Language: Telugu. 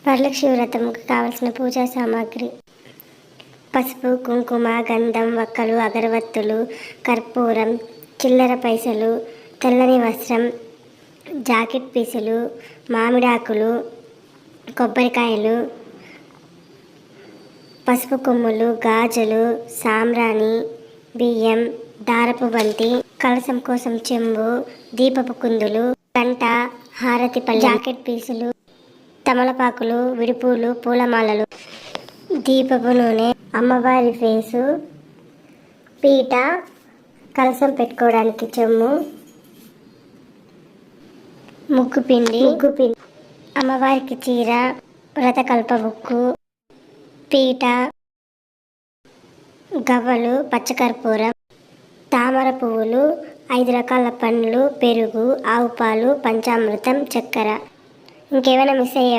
వరలక్ష్మి వ్రతంకు కావలసిన పూజా సామాగ్రి: పసుపు, కుంకుమ, గంధం, వక్కలు, అగరవత్తులు, కర్పూరం, చిల్లర పైసలు, తెల్లని వస్త్రం, జాకెట్ పీసులు, మామిడాకులు, కొబ్బరికాయలు, పసుపు కొమ్ములు, గాజులు, సాంబ్రాణి, బియ్యం, దారపు బంతి, కలశం కోసం చెంబు, దీపపు కుందులు, గంట, హారతి పళ్ళెం, జాకెట్ పీసులు, తమలపాకులు, విడిపూలు, పూలమాలలు, దీపపు నూనె, అమ్మవారి ఫేసు, పీట, కలశం పెట్టుకోవడానికి చెమ్ము, ముగ్గుపిండి, అమ్మవారికి చీర, వ్రతకల్ప బుక్కు, పీట, గవ్వలు, పచ్చకర్పూరం, తామర పువ్వులు, 5 రకాల పండ్లు, పెరుగు, ఆవు పాలు, పంచామృతం, చక్కెర. ఇంకేమైనా మిస్ అయ్యే